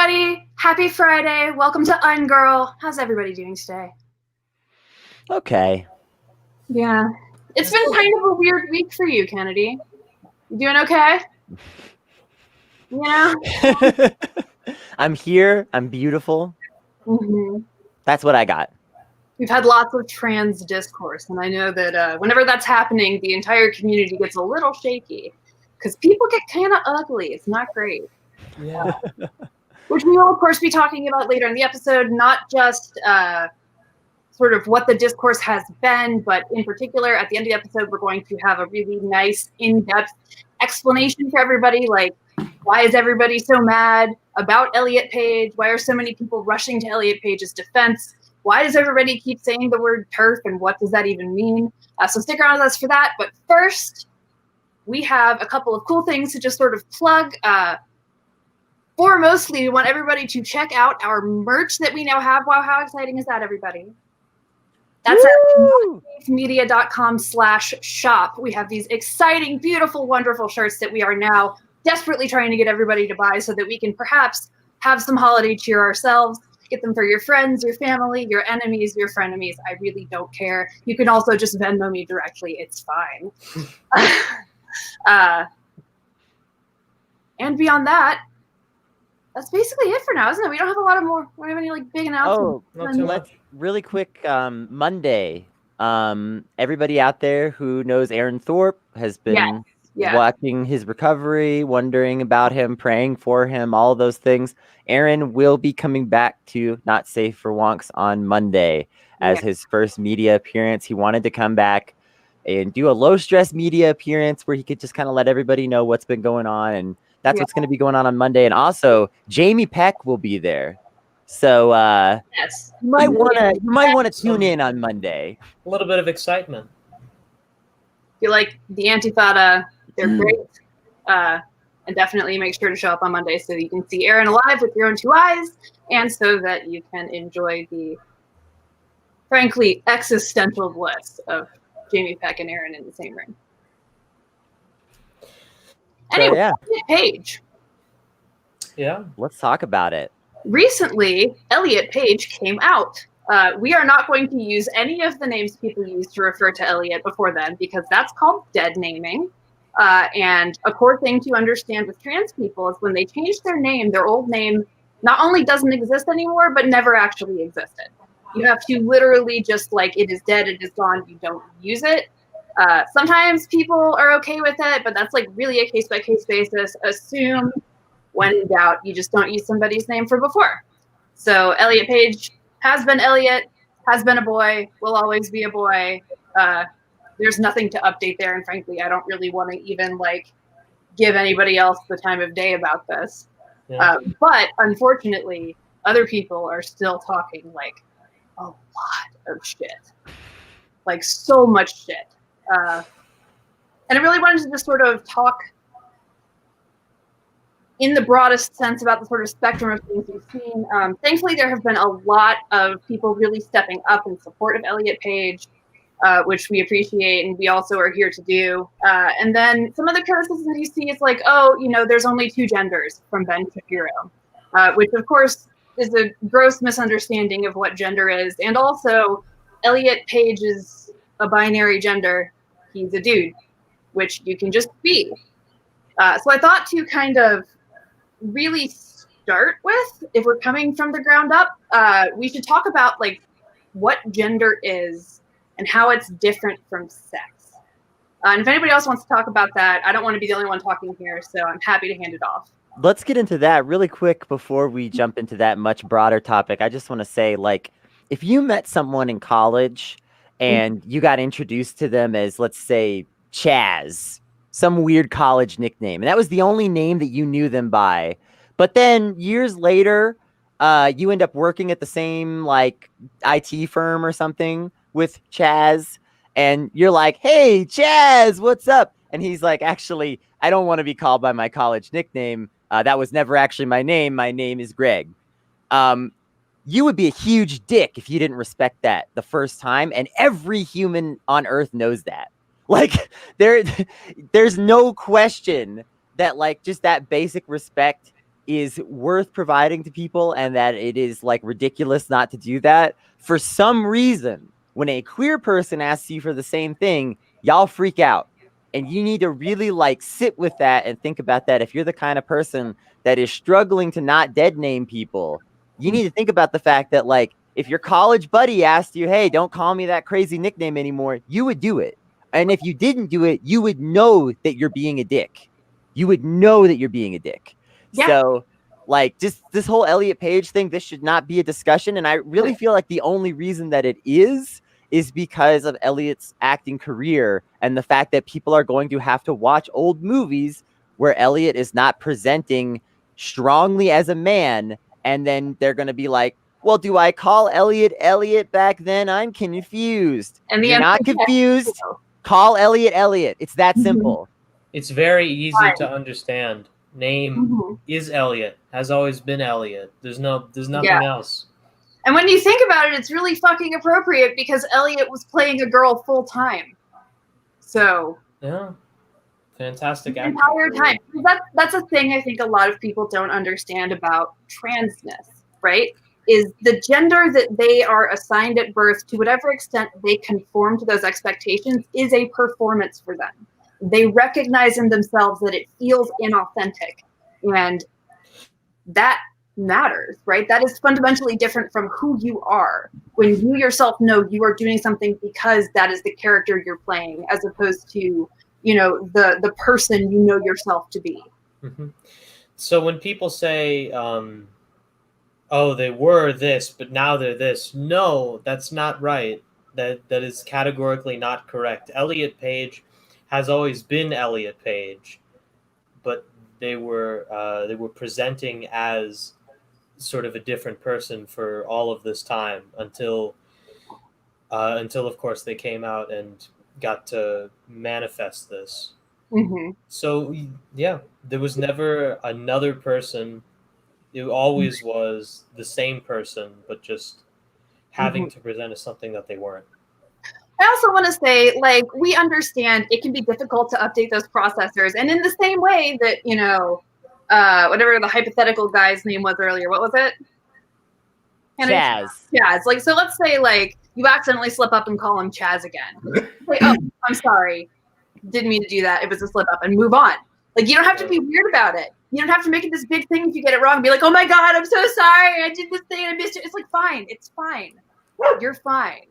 everybody. Happy Friday. Welcome to UNGIRL. How's everybody doing today? Okay. Yeah. It's been kind of a weird week for you, Kennedy. You doing okay? You know? I'm here. I'm beautiful. Mm-hmm. That's what I got. We've had lots of trans discourse, and I know that whenever that's happening, the entire community gets a little shaky because people get kind of ugly. It's not great. Yeah. Which we will, of course, be talking about later in the episode, not just sort of what the discourse has been, but in particular, at the end of the episode, we're going to have a really nice, in-depth explanation for everybody, like, why is everybody so mad about Elliot Page? Why are so many people rushing to Elliot Page's defense? Why does everybody keep saying the word TERF, and what does that even mean? So stick around with us for that. But first, we have a couple of cool things to just sort of plug. Foremostly, we want everybody to check out our merch that we now have. Wow, how exciting is that, everybody? That's at media.com/shop. We have these exciting, beautiful, wonderful shirts that we are now desperately trying to get everybody to buy so that we can perhaps have some holiday cheer ourselves. Get them for your friends, your family, your enemies, your frenemies. I really don't care. You can also just Venmo me directly. It's fine. And beyond that, that's basically it for now, isn't it? We don't have a lot of more. We don't have any like big announcements. Let's really quick. Monday. Everybody out there who knows Aaron Thorpe has been watching his recovery, wondering about him, praying for him, all those things. Aaron will be coming back to Not Safe for Wonks on Monday as his first media appearance. He wanted to come back and do a low-stress media appearance where he could just kind of let everybody know what's been going on, and that's what's going to be going on Monday. And also, Jamie Peck will be there. So you might want to tune in on Monday. A little bit of excitement. If you like the Antifada, they're great. And definitely make sure to show up on Monday so that you can see Aaron alive with your own two eyes, and so that you can enjoy the, frankly, existential bliss of Jamie Peck and Aaron in the same room. Anyway, Elliot Page. Yeah. Let's talk about it. Recently, Elliot Page came out. We are not going to use any of the names people use to refer to Elliot before then, because that's called dead naming. And a core thing to understand with trans people is when they change their name, their old name not only doesn't exist anymore, but never actually existed. You have to literally just like, it is dead, it is gone, you don't use it. Sometimes people are okay with it, but that's like really a case-by-case basis. Assume, when in doubt, you just don't use somebody's name for before. So Elliot Page has been Elliot, has been a boy, will always be a boy. There's nothing to update there, and frankly, I don't really want to even like give anybody else the time of day about this. Yeah. But unfortunately, other people are still talking like a lot of shit, like so much shit. And I really wanted to just sort of talk in the broadest sense about the sort of spectrum of things we've seen. Thankfully, there have been a lot of people really stepping up in support of Elliot Page, which we appreciate, and we also are here to do. And then some of the criticism you see is like, oh, you know, there's only two genders from Ben Shapiro, which of course is a gross misunderstanding of what gender is. And also, Elliot Page is a binary gender. He's a dude, which you can just be. So I thought to kind of really start with, if we're coming from the ground up, we should talk about like what gender is and how it's different from sex. And if anybody else wants to talk about that, I don't want to be the only one talking here, so I'm happy to hand it off. Let's get into that really quick before we jump into that much broader topic. I just want to say, like, if you met someone in college and you got introduced to them as, let's say, Chaz, some weird college nickname, and that was the only name that you knew them by, but then years later, you end up working at the same, like, IT firm or something with Chaz, and you're like, hey, Chaz, what's up? And he's like, actually, I don't want to be called by my college nickname. That was never actually my name. My name is Greg. You would be a huge dick if you didn't respect that the first time, and every human on Earth knows that. Like, there's no question that, like, just that basic respect is worth providing to people and that it is like ridiculous not to do that, for some reason, when a queer person asks you for the same thing, y'all freak out. And you need to really like sit with that and think about that. If you're the kind of person that is struggling to not dead name people, you need to think about the fact that like if your college buddy asked you, hey, don't call me that crazy nickname anymore, you would do it. And if you didn't do it, you would know that you're being a dick. You would know that you're being a dick. Yeah. So like just this whole Elliot Page thing, this should not be a discussion. And I really feel like the only reason that it is because of Elliot's acting career and the fact that people are going to have to watch old movies where Elliot is not presenting strongly as a man. And then they're going to be like, well, do I call Elliot Elliot back then? I'm confused. And you're not confused. Call Elliot Elliot. It's that simple. It's very easy to understand. Name is Elliot. Has always been Elliot. There's nothing else. And when you think about it, it's really fucking appropriate because Elliot was playing a girl full time. So yeah, fantastic acting. Entire time. That's a thing I think a lot of people don't understand about transness, right? Is the gender that they are assigned at birth, to whatever extent they conform to those expectations, is a performance for them. They recognize in themselves that it feels inauthentic, and that matters, right? That is fundamentally different from who you are. When you yourself know you are doing something because that is the character you're playing, as opposed to, you know, the person you know yourself to be. Mm-hmm. So when people say, oh, they were this, but now they're this. No, that's not right. That is categorically not correct. Elliot Page has always been Elliot Page, but they were presenting as sort of a different person for all of this time until of course they came out and got to manifest this. Mm-hmm. So yeah, there was never another person. It always was the same person, but just having to present as something that they weren't. I also want to say, like, we understand it can be difficult to update those processors. And in the same way that, you know, whatever the hypothetical guy's name was earlier, what was it? Chaz. Chaz. Like, so let's say, like, you accidentally slip up and call him Chaz again. Like, oh, I'm sorry. Didn't mean to do that. It was a slip up, and move on. Like, you don't have to be weird about it. You don't have to make it this big thing if you get it wrong and be like, oh my God, I'm so sorry. I did this thing and I missed it. It's like, fine. It's fine. You're fine.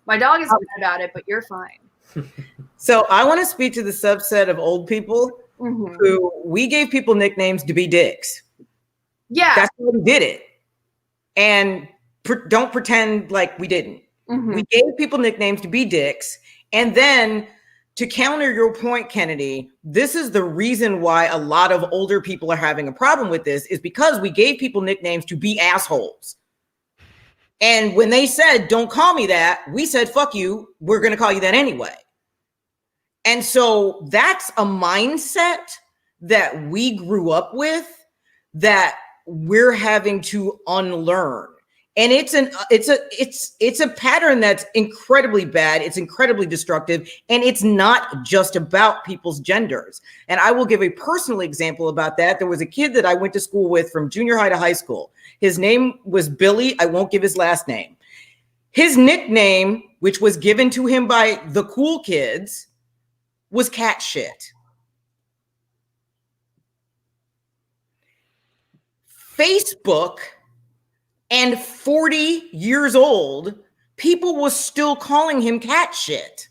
My dog is mad about it, but you're fine. So I want to speak to the subset of old people who we gave people nicknames to be dicks. Yeah. That's why we did it. And don't pretend like we didn't. We gave people nicknames to be dicks. And then to counter your point, Kennedy, this is the reason why a lot of older people are having a problem with this, is because we gave people nicknames to be assholes. And when they said, don't call me that, we said, fuck you, we're going to call you that anyway. And so that's a mindset that we grew up with that we're having to unlearn. And it's a pattern that's incredibly bad. It's incredibly destructive. And it's not just about people's genders. And I will give a personal example about that. There was a kid that I went to school with from junior high to high school. His name was Billy. I won't give his last name. His nickname, which was given to him by the cool kids, was cat shit. Facebook, and 40 years old, people was still calling him cat shit.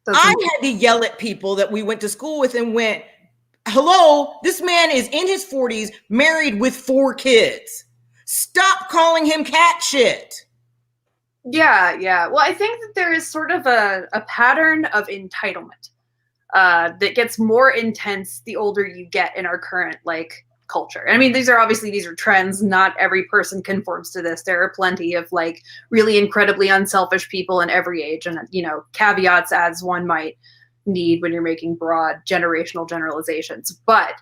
I had to yell at people that we went to school with and went, hello, this man is in his 40s, married with 4 kids. Stop calling him cat shit. Yeah. Well, I think that there is sort of a pattern of entitlement that gets more intense the older you get in our current, like, culture. I mean, these are trends. Not every person conforms to this. There are plenty of, like, really incredibly unselfish people in every age, and, you know, caveats as one might need when you're making broad generational generalizations. But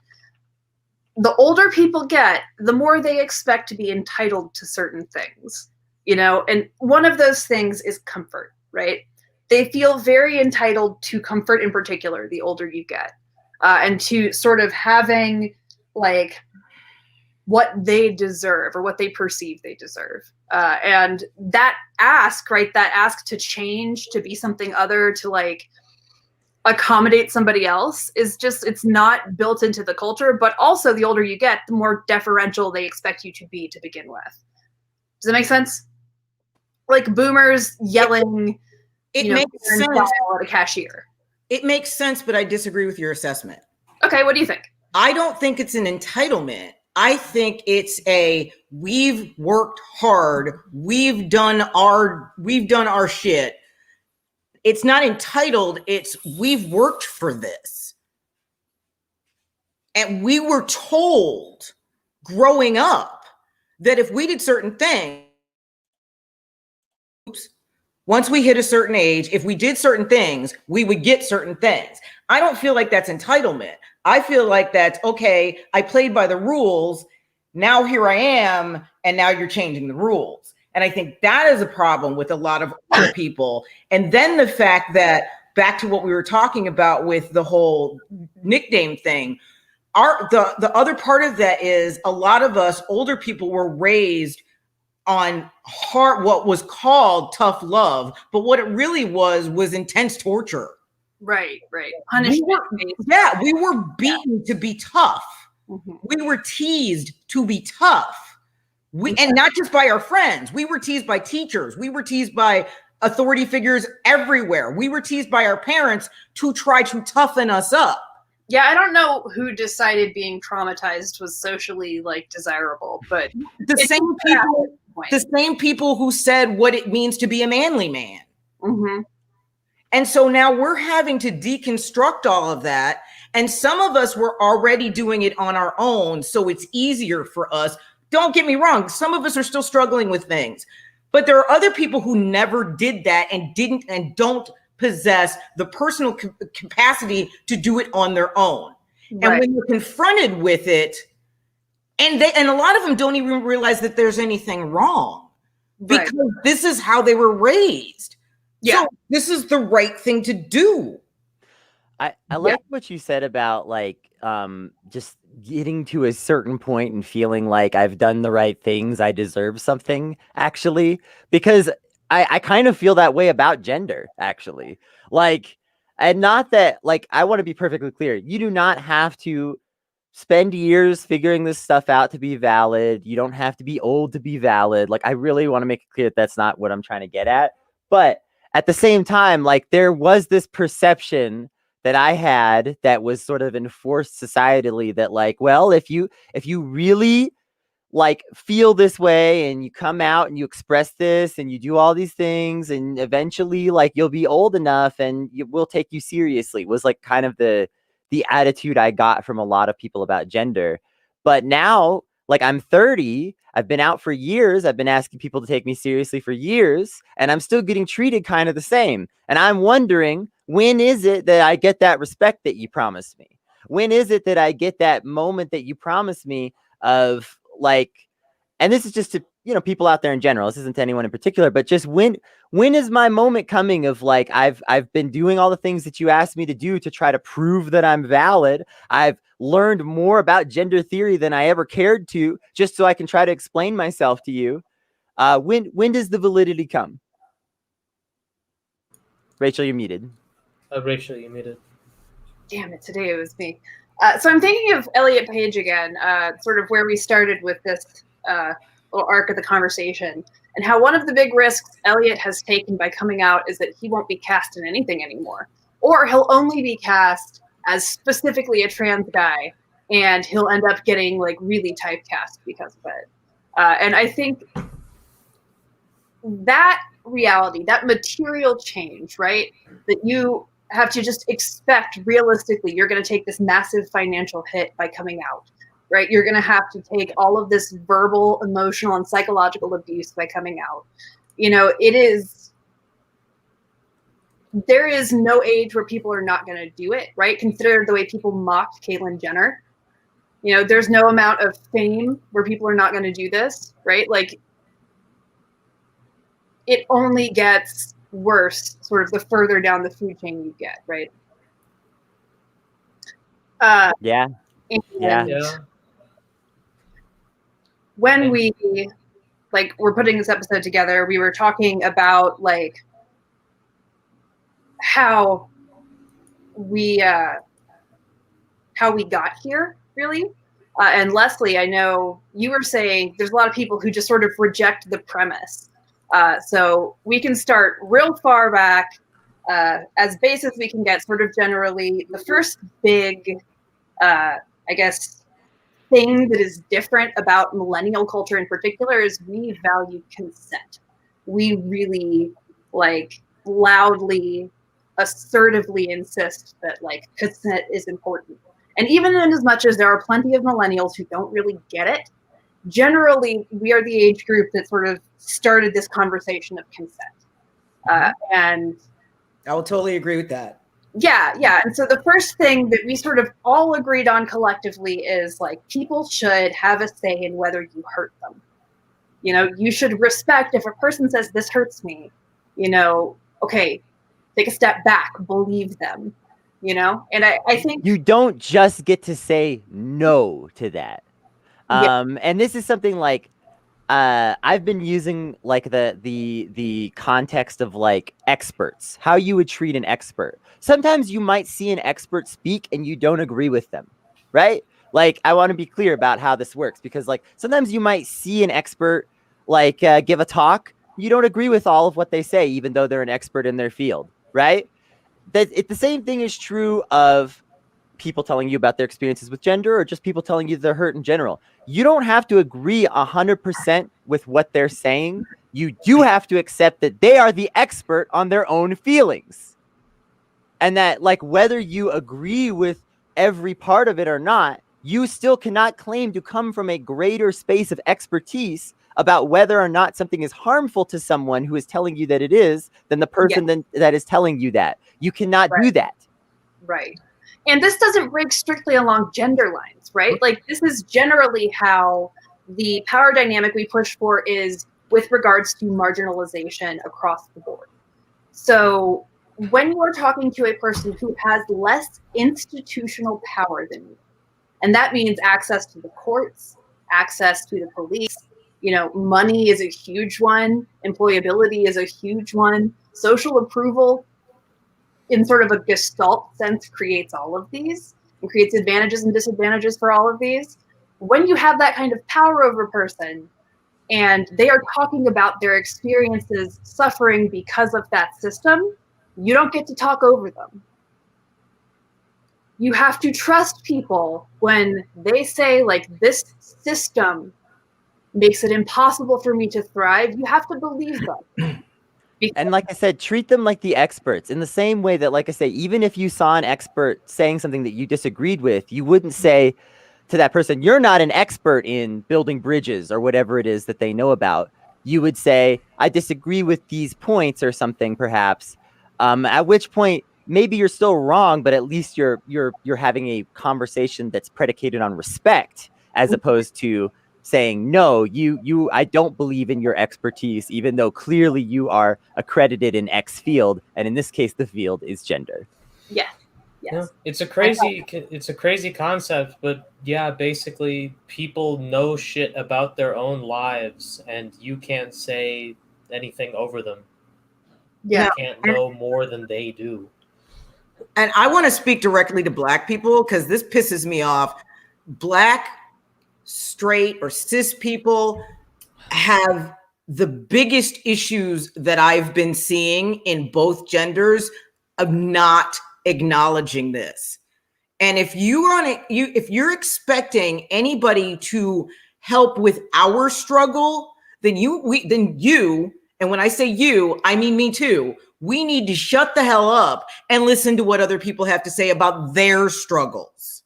the older people get, the more they expect to be entitled to certain things, you know, and one of those things is comfort, right? They feel very entitled to comfort in particular, the older you get, and to sort of having, like, what they deserve or what they perceive they deserve. And that ask, right, that ask to change, to be something other, to like accommodate somebody else is just, it's not built into the culture. But also the older you get, the more deferential they expect you to be to begin with. Does that make sense? Like boomers yelling, it makes sense at a cashier. It makes sense, but I disagree with your assessment. Okay, what do you think? I don't think it's an entitlement. I think it's we've worked hard, we've done our shit. It's not entitled, it's we've worked for this. And we were told growing up that if we did certain things, once we hit a certain age, if we did certain things, we would get certain things. I don't feel like that's entitlement. I feel like that's, okay, I played by the rules. Now here I am, and now you're changing the rules. And I think that is a problem with a lot of other people. And then the fact that, back to what we were talking about with the whole nickname thing, the other part of that is a lot of us older people were raised on what was called tough love, but what it really was intense torture. Right. Punishment. We were beaten to be tough. Mm-hmm. We were teased to be tough. And not just by our friends. We were teased by teachers. We were teased by authority figures everywhere. We were teased by our parents to try to toughen us up. Yeah, I don't know who decided being traumatized was socially like desirable, but the same people who said what it means to be a manly man. Mm-hmm. And so now we're having to deconstruct all of that. And some of us were already doing it on our own, so it's easier for us. Don't get me wrong. Some of us are still struggling with things, but there are other people who never did that and don't possess the personal capacity to do it on their own. Right. And when you're confronted with it, and a lot of them don't even realize that there's anything wrong, because this is how they were raised. Yeah. So this is the right thing to do. I like what you said about like just getting to a certain point and feeling like I've done the right things, I deserve something, actually, because I kind of feel that way about gender, actually. Like, and not that, like, I want to be perfectly clear. You do not have to spend years figuring this stuff out to be valid. You don't have to be old to be valid. Like, I really want to make it clear that that's not what I'm trying to get at. But at the same time, like, there was this perception that I had that was sort of enforced societally that, like, well, if you really like feel this way and you come out and you express this and you do all these things and eventually like you'll be old enough and we'll take you seriously, was like kind of the attitude I got from a lot of people about gender. But now, like, I'm 30, I've been out for years, I've been asking people to take me seriously for years, and I'm still getting treated kind of the same. And I'm wondering, when is it that I get that respect that you promised me? When is it that I get that moment that you promised me of, like, and this is just to, you know, people out there in general, this isn't to anyone in particular, but just when is my moment coming of like, I've been doing all the things that you asked me to do to try to prove that I'm valid. I've learned more about gender theory than I ever cared to, just so I can try to explain myself to you. When does the validity come? Rachel, you're muted. Rachel, you're muted. Damn it, today it was me. So I'm thinking of Elliot Page again, sort of where we started with this little arc of the conversation, and how one of the big risks Elliot has taken by coming out is that he won't be cast in anything anymore, or he'll only be cast as specifically a trans guy, and he'll end up getting like really typecast because of it. And I think that reality, that material change, right, that you have to just expect realistically, you're going to take this massive financial hit by coming out, right? You're going to have to take all of this verbal, emotional, and psychological abuse by coming out. You know, there is no age where people are not going to do it, right? Consider the way people mocked Caitlyn Jenner. You know, there's no amount of fame where people are not going to do this, right? Like, it only gets worse sort of the further down the food chain you get, right? Yeah. when we were putting this episode together, we were talking about like how we got here, really. And Leslie, I know you were saying there's a lot of people who just sort of reject the premise. So we can start real far back, as base as we can get, sort of generally. The first big, I guess, thing that is different about millennial culture in particular is we value consent. We really loudly, assertively insist that consent is important. And even in as much as there are plenty of millennials who don't really get it, generally we are the age group that sort of started this conversation of consent. And I will totally agree with that. Yeah. And so the first thing that we sort of all agreed on collectively is people should have a say in whether you hurt them. You should respect if a person says this hurts me, okay, take a step back, believe them, and I think you don't just get to say no to that. And this is something I've been using the context of experts, how you would treat an expert. Sometimes you might see an expert speak and you don't agree with them, right? I want to be clear about how this works, because sometimes you might see an expert give a talk. You don't agree with all of what they say, even though they're an expert in their field, right? The same thing is true of people telling you about their experiences with gender, or just people telling you they're hurt in general. You don't have to agree 100% with what they're saying. You do have to accept that they are the expert on their own feelings. And that whether you agree with every part of it or not, you still cannot claim to come from a greater space of expertise about whether or not something is harmful to someone who is telling you that it is than the person that is telling you that. You cannot do that. Right. And this doesn't break strictly along gender lines, right? This is generally how the power dynamic we push for is with regards to marginalization across the board. So when you're talking to a person who has less institutional power than you, and that means access to the courts, access to the police, money is a huge one, employability is a huge one, social approval in sort of a gestalt sense creates all of these and creates advantages and disadvantages for all of these. When you have that kind of power over a person and they are talking about their experiences suffering because of that system, you don't get to talk over them. You have to trust people when they say this system makes it impossible for me to thrive. You have to believe them. And like I said, treat them like the experts in the same way that, like I say, even if you saw an expert saying something that you disagreed with, you wouldn't say to that person, you're not an expert in building bridges or whatever it is that they know about. You would say, I disagree with these points or something, perhaps. At which point, maybe you're still wrong, but at least you're having a conversation that's predicated on respect, as opposed to saying, no, I don't believe in your expertise, even though clearly you are accredited in X field. And in this case, the field is gender. Yes. Yeah, it's a crazy concept, but yeah, basically people know shit about their own lives and you can't say anything over them. Yeah. You can't know more than they do. And I want to speak directly to Black people because this pisses me off. Black, straight, or cis people have the biggest issues that I've been seeing in both genders of not acknowledging this. And if if you're expecting anybody to help with our struggle, then you, and when I say you, I mean me too, we need to shut the hell up and listen to what other people have to say about their struggles.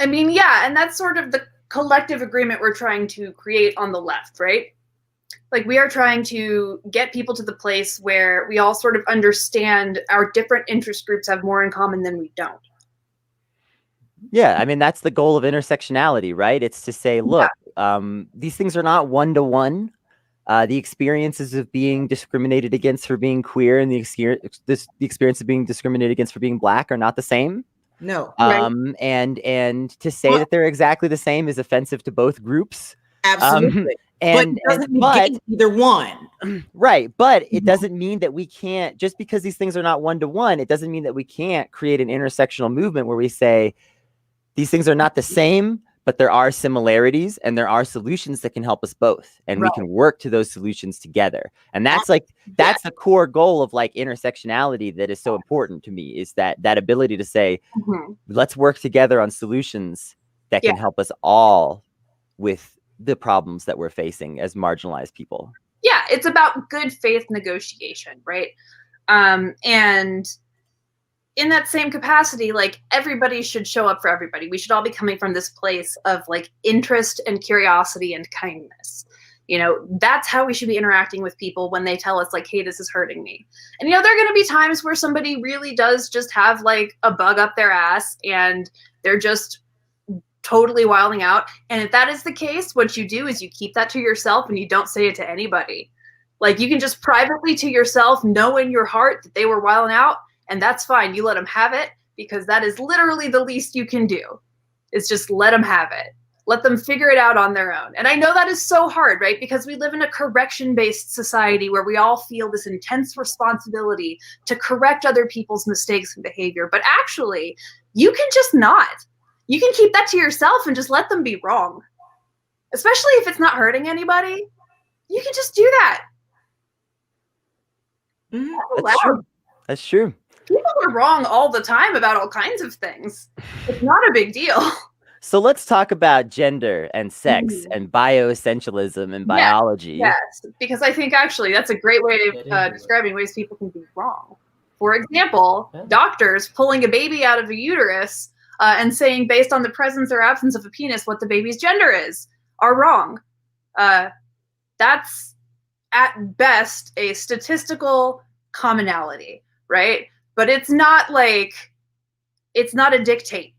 I mean, yeah, and that's sort of the collective agreement we're trying to create on the left, right? We are trying to get people to the place where we all sort of understand our different interest groups have more in common than we don't. Yeah, I mean, that's the goal of intersectionality, right? It's to say, look, these things are not one-to-one. The experiences of being discriminated against for being queer and the experience of being discriminated against for being Black are not the same. No. And to say that they're exactly the same is offensive to both groups. Absolutely. But it doesn't negate either one. Right. But it doesn't mean that we can't, just because these things are not one-to-one, it doesn't mean that we can't create an intersectional movement where we say these things are not the same, but there are similarities and there are solutions that can help us both. And we can work to those solutions together. And that's like, that's the core goal of like intersectionality that is so important to me, is that ability to say, let's work together on solutions that can help us all with the problems that we're facing as marginalized people. Yeah, it's about good faith negotiation, right? And in that same capacity, like, everybody should show up for everybody. We should all be coming from this place of like interest and curiosity and kindness. You know, that's how we should be interacting with people when they tell us like, hey, this is hurting me. And, you know, there are going to be times where somebody really does just have like a bug up their ass and they're just totally wilding out. And if that is the case, what you do is you keep that to yourself and you don't say it to anybody. Like, you can just privately to yourself know in your heart that they were wilding out, and that's fine. You let them have it, because that is literally the least you can do, is just let them have it. Let them figure it out on their own. And I know that is so hard, right? Because we live in a correction-based society where we all feel this intense responsibility to correct other people's mistakes and behavior. But actually, you can just not. You can keep that to yourself and just let them be wrong. Especially if it's not hurting anybody. You can just do that. That's true. That's true. People are wrong all the time about all kinds of things. It's not a big deal. So let's talk about gender and sex and bioessentialism and biology. Yes, because I think actually that's a great way of describing ways people can be wrong. For example, doctors pulling a baby out of a uterus and saying based on the presence or absence of a penis what the baby's gender is are wrong. That's at best a statistical commonality, right? But it's not like, it's not a dictate.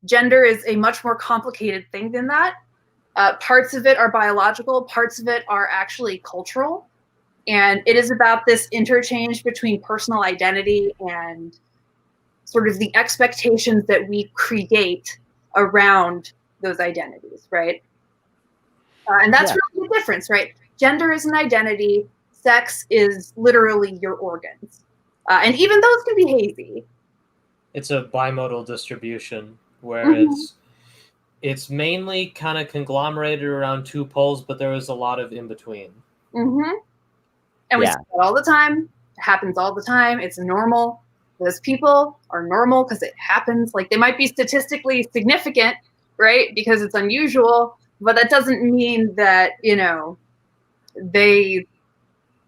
Gender is a much more complicated thing than that. Parts of it are biological, parts of it are actually cultural. And it is about this interchange between personal identity and sort of the expectations that we create around those identities, right? And that's really the difference, right? Gender is an identity, sex is literally your organs. And even those can be hazy. It's a bimodal distribution where it's mainly kind of conglomerated around two poles, but there is a lot of in between. And we see that all the time. It happens all the time. It's normal. Those people are normal because it happens. Like, they might be statistically significant, right? Because it's unusual, but that doesn't mean that, you know, they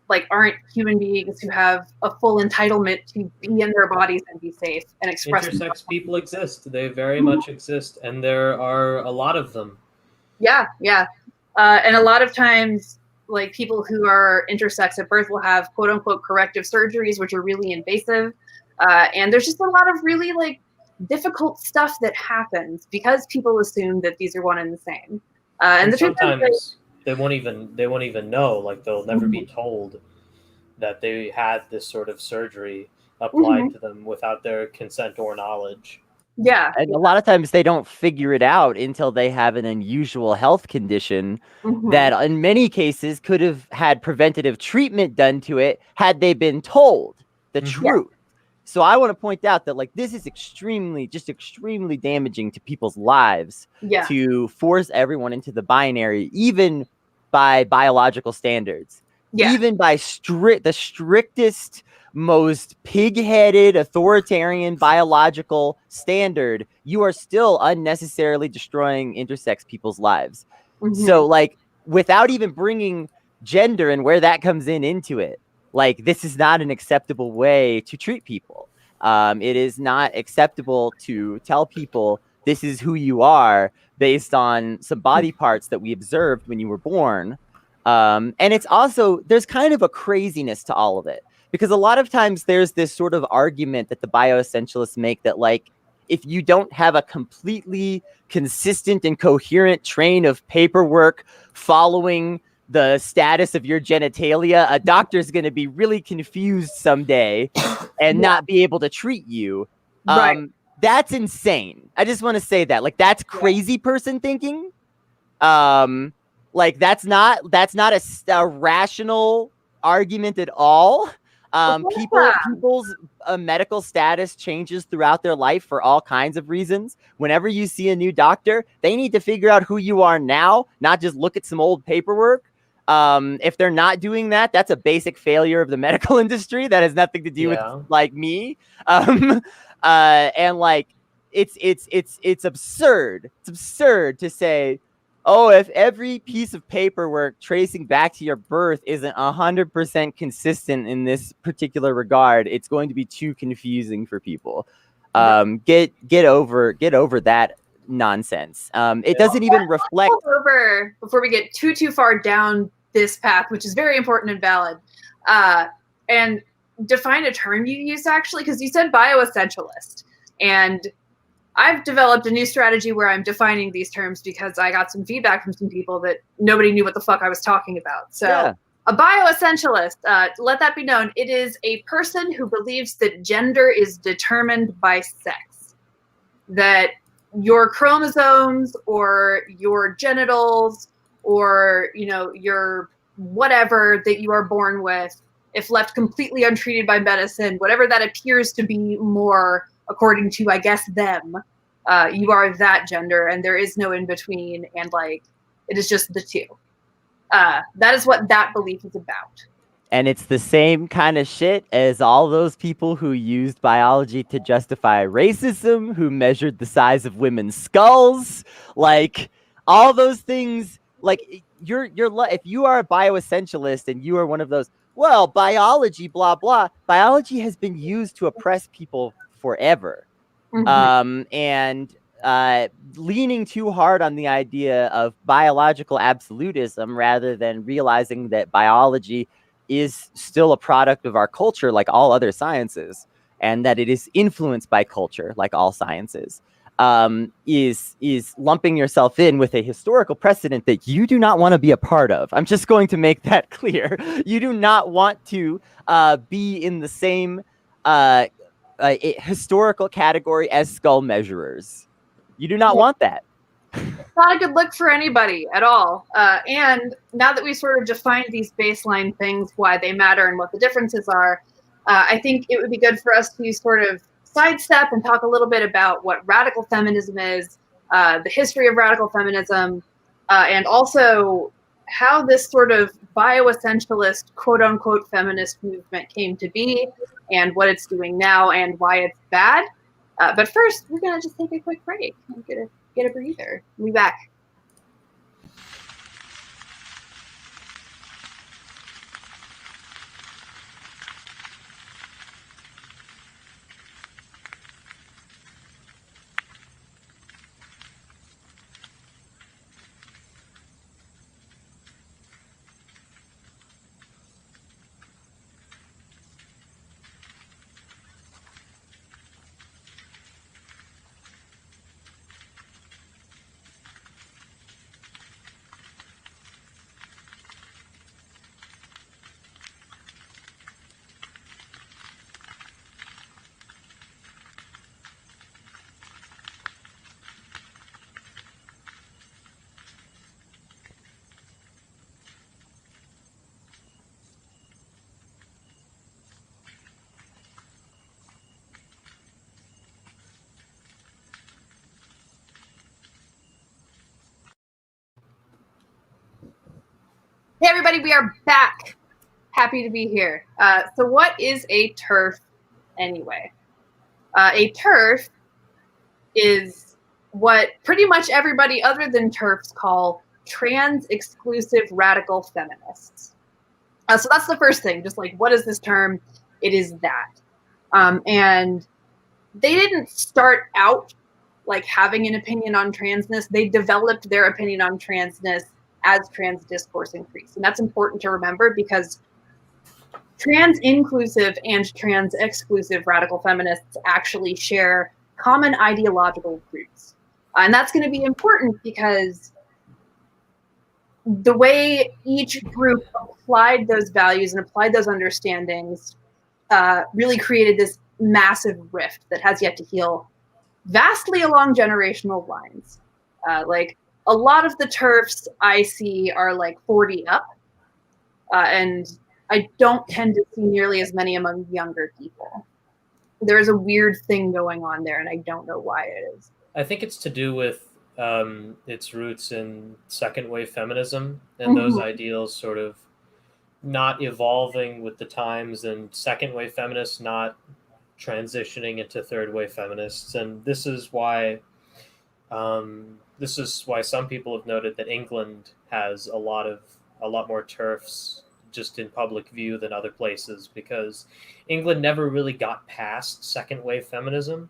like aren't human beings who have a full entitlement to be in their bodies and be safe and express. Intersex people exist. They very much exist, and there are a lot of them. Yeah. And a lot of times, like, people who are intersex at birth will have quote unquote corrective surgeries, which are really invasive. And there's just a lot of really like difficult stuff that happens because people assume that these are one and the same. And the sometimes they won't even know. Like, they'll never be told that they had this sort of surgery applied to them without their consent or knowledge. Yeah. And a lot of times they don't figure it out until they have an unusual health condition that in many cases could have had preventative treatment done to it had they been told the truth. So I want to point out that, like, this is extremely damaging to people's lives to force everyone into the binary, even by biological standards, even by the strictest, most pig-headed, authoritarian biological standard. You are still unnecessarily destroying intersex people's lives. So, like, without even bringing gender and where that comes into it, like, this is not an acceptable way to treat people. It is not acceptable to tell people this is who you are based on some body parts that we observed when you were born. And it's also, there's kind of a craziness to all of it, because a lot of times there's this sort of argument that the bioessentialists make that, like, if you don't have a completely consistent and coherent train of paperwork following the status of your genitalia, a doctor's going to be really confused someday and not be able to treat you. Right. That's insane. I just want to say that, like, that's crazy person thinking. Like that's not a rational argument at all. People's medical status changes throughout their life for all kinds of reasons. Whenever you see a new doctor, they need to figure out who you are now, not just look at some old paperwork. If they're not doing that, that's a basic failure of the medical industry. That has nothing to do with like me. And like it's absurd. It's absurd to say, oh, if every piece of paperwork tracing back to your birth isn't 100% consistent in this particular regard, it's going to be too confusing for people. Get over that nonsense. It doesn't even reflect. Before we get too far down this path, which is very important and valid, and define a term you used, actually, because you said bioessentialist, and I've developed a new strategy where I'm defining these terms because I got some feedback from some people that nobody knew what the fuck I was talking about. So a bioessentialist, let that be known. It is a person who believes that gender is determined by sex. That your chromosomes or your genitals or, you know, your whatever that you are born with, if left completely untreated by medicine, whatever that appears to be more according to, I guess, them, you are that gender, and there is no in between, and like it is just the two. That is what that belief is about. And it's the same kind of shit as all those people who used biology to justify racism, who measured the size of women's skulls, like all those things. Like if you are a bioessentialist and you are one of those, well, biology, blah, blah, biology has been used to oppress people forever. And leaning too hard on the idea of biological absolutism rather than realizing that biology is still a product of our culture like all other sciences, and that it is influenced by culture like all sciences, is lumping yourself in with a historical precedent that you do not want to be a part of. I'm just going to make that clear. You do not want to be in the same historical category as skull measurers. You do not want that. It's not a good look for anybody at all. And now that we sort of defined these baseline things, why they matter and what the differences are, I think it would be good for us to sort of sidestep and talk a little bit about what radical feminism is, the history of radical feminism, and also how this sort of bioessentialist, quote unquote, feminist movement came to be, and what it's doing now, and why it's bad. But first, we're going to just take a quick break and get a breather. We'll be back. Hey everybody, we are back. Happy to be here. So what is a TERF anyway? A TERF is what pretty much everybody other than TERFs call trans-exclusive radical feminists. So that's the first thing, just like, what is this term? It is that. And they didn't start out like having an opinion on transness. They developed their opinion on transness as trans discourse increased. And that's important to remember because trans-inclusive and trans-exclusive radical feminists actually share common ideological roots. And that's going to be important because the way each group applied those values and applied those understandings really created this massive rift that has yet to heal vastly along generational lines. Like a lot of the TERFs I see are like 40 up, and I don't tend to see nearly as many among younger people. There is a weird thing going on there, and I don't know why it is. I think it's to do with its roots in second wave feminism and those ideals sort of not evolving with the times, and second wave feminists not transitioning into third wave feminists. And this is why some people have noted that England has a lot more TERFs just in public view than other places, because England never really got past second wave feminism.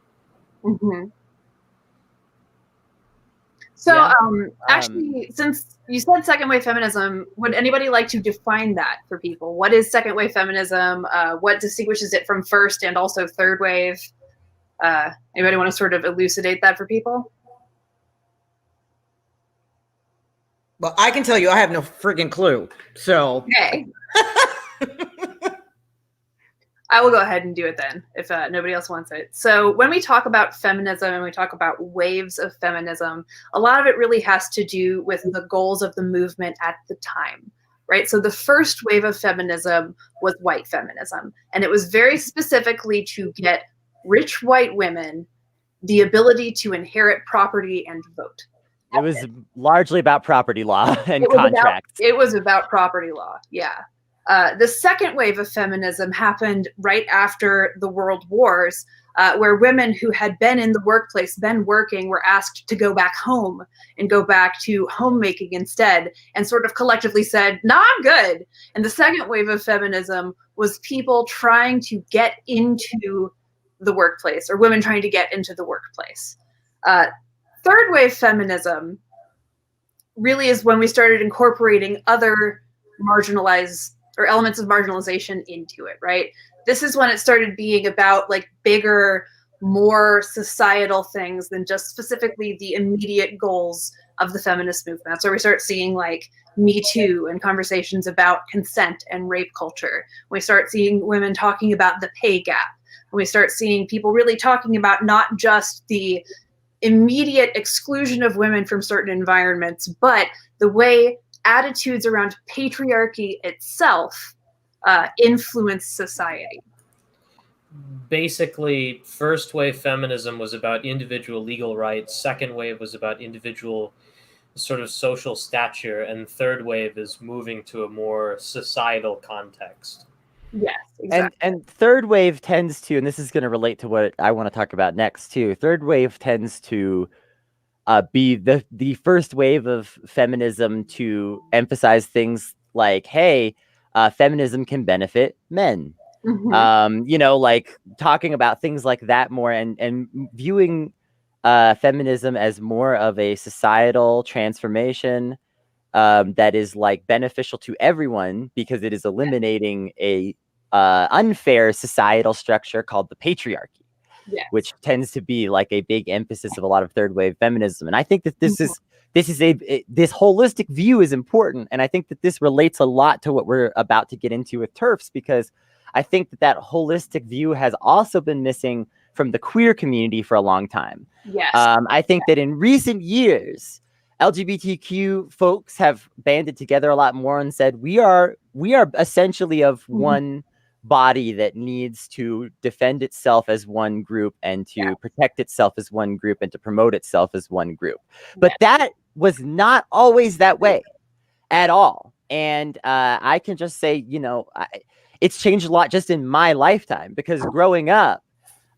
So, yeah. Actually, since you said second wave feminism, would anybody like to define that for people? What is second wave feminism? What distinguishes it from first and also third wave? Anybody want to sort of elucidate that for people? Well, I can tell you I have no friggin' clue. So, okay. I will go ahead and do it then, if nobody else wants it. So when we talk about feminism and we talk about waves of feminism, a lot of it really has to do with the goals of the movement at the time, right? So the first wave of feminism was white feminism, and it was very specifically to get rich white women the ability to inherit property and vote. It was largely about property law and contracts. It was about property law, yeah. The second wave of feminism happened right after the World Wars, where women who had been in the workplace, been working, were asked to go back home and go back to homemaking instead, and sort of collectively said, "Nah, I'm good." And the second wave of feminism was people trying to get into the workplace, or women trying to get into the workplace. Third wave feminism really is when we started incorporating other marginalized or elements of marginalization into it, right? This is when it started being about like bigger, more societal things than just specifically the immediate goals of the feminist movement. That's where we start seeing like Me Too and conversations about consent and rape culture. We start seeing women talking about the pay gap. We start seeing people really talking about not just the immediate exclusion of women from certain environments, but the way attitudes around patriarchy itself influence society. Basically, first wave feminism was about individual legal rights, second wave was about individual sort of social stature, and third wave is moving to a more societal context. Yes, exactly. And third wave tends to, and this is going to relate to what I want to talk about next too, third wave tends to be the first wave of feminism to emphasize things like, hey, feminism can benefit men. You know, like talking about things like that more, and viewing feminism as more of a societal transformation that is like beneficial to everyone, because it is eliminating a unfair societal structure called the patriarchy. Yes. Which tends to be like a big emphasis of a lot of third wave feminism. And I think that this holistic view is important. And I think that this relates a lot to what we're about to get into with TERFs, because I think that holistic view has also been missing from the queer community for a long time. Yes. I think that in recent years, LGBTQ folks have banded together a lot more and said, we are essentially of one body that needs to defend itself as one group, and to protect itself as one group, and to promote itself as one group. But that was not always that way at all. And I can just say, you know, it's changed a lot just in my lifetime, because growing up,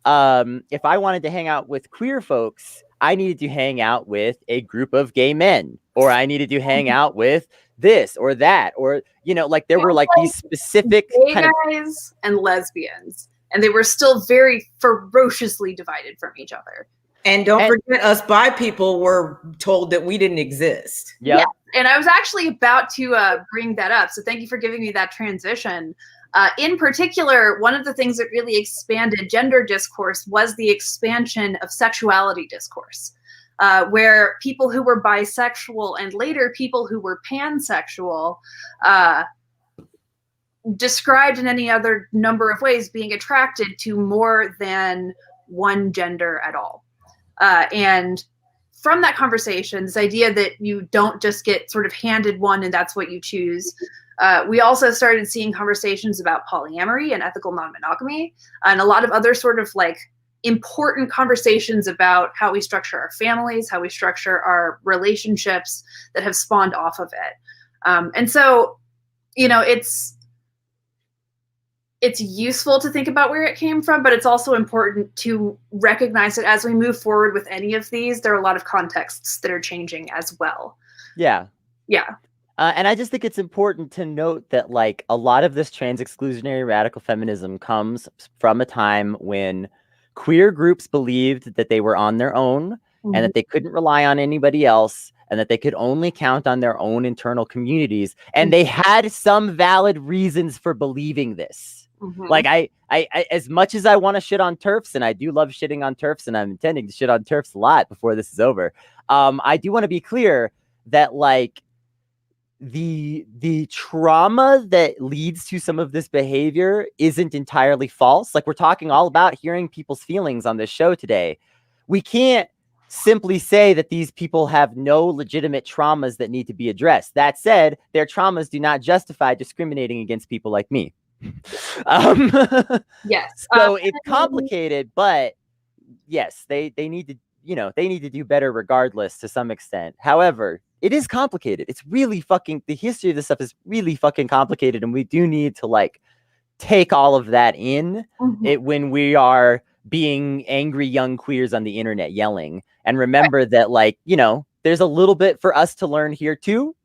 if I wanted to hang out with queer folks, I needed to hang out with a group of gay men, or I needed to hang out with this or that, or, you know, like there were like these specific gay guys and lesbians, and they were still very ferociously divided from each other. And don't forget, us bi people were told that we didn't exist. Yep. Yeah, and I was actually about to bring that up, so thank you for giving me that transition. In particular, one of the things that really expanded gender discourse was the expansion of sexuality discourse, where people who were bisexual and later people who were pansexual described in any other number of ways being attracted to more than one gender at all. And from that conversation, this idea that you don't just get sort of handed one and that's what you choose. We also started seeing conversations about polyamory and ethical non-monogamy and a lot of other sort of like important conversations about how we structure our families, how we structure our relationships that have spawned off of it. And so, you know, it's useful to think about where it came from, but it's also important to recognize that as we move forward with any of these, there are a lot of contexts that are changing as well. Yeah. Yeah. And I just think it's important to note that, like, a lot of this trans exclusionary radical feminism comes from a time when queer groups believed that they were on their own and that they couldn't rely on anybody else and that they could only count on their own internal communities. And they had some valid reasons for believing this. Like, I as much as I want to shit on TERFs, and I do love shitting on TERFs, and I'm intending to shit on TERFs a lot before this is over, I do want to be clear that, like, the trauma that leads to some of this behavior isn't entirely false. Like, we're talking all about hearing people's feelings on this show today. We can't simply say that these people have no legitimate traumas that need to be addressed. That said, their traumas do not justify discriminating against people like me. Yes. So it's complicated, but yes, they need to, you know, they need to do better regardless to some extent. However, it is complicated. It's really fucking, the history of this stuff is really fucking complicated, and we do need to, like, take all of that in it when we are being angry young queers on the internet yelling, and remember that, like, you know, there's a little bit for us to learn here too.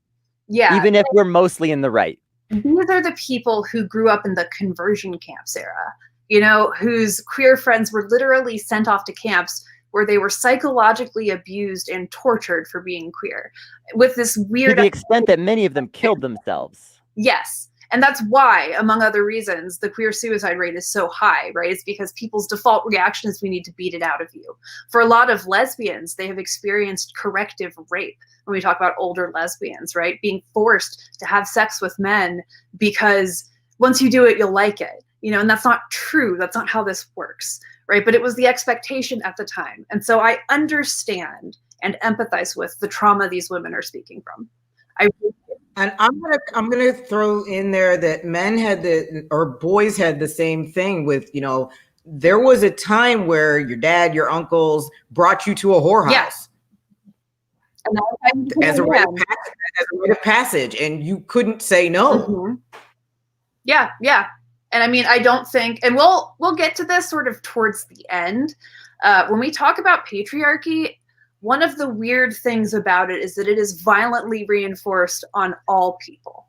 Yeah. Even if we're mostly in the right. These are the people who grew up in the conversion camps era, you know, whose queer friends were literally sent off to camps where they were psychologically abused and tortured for being queer, with this weird, to the extent that many of them killed themselves. Yes. And that's why, among other reasons, the queer suicide rate is so high, right? It's because people's default reaction is we need to beat it out of you. For a lot of lesbians, they have experienced corrective rape. When we talk about older lesbians, right? Being forced to have sex with men because once you do it, you'll like it, you know, and that's not true. That's not how this works, right? But it was the expectation at the time. And so I understand and empathize with the trauma these women are speaking from. And I'm gonna throw in there that men had or boys had the same thing with, you know, there was a time where your dad, your uncles brought you to a whorehouse. Yes. As a rite of passage, and you couldn't say no. Yeah, yeah. And I mean, I don't think, and we'll get to this sort of towards the end. When we talk about patriarchy, one of the weird things about it is that it is violently reinforced on all people.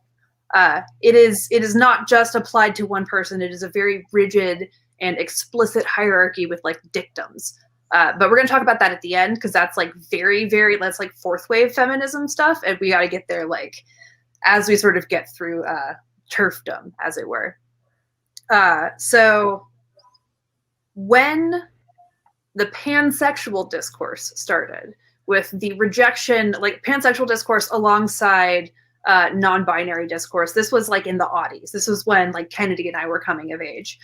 It is not just applied to one person. It is a very rigid and explicit hierarchy with, like, dictums. But we're going to talk about that at the end, because that's, like, that's like fourth wave feminism stuff. And we got to get there, like, as we sort of get through TERFdom, as it were. So when the pansexual discourse started, with the rejection, like, pansexual discourse alongside non-binary discourse, this was, like, in the aughties. This was when, like, Kennedy and I were coming of age.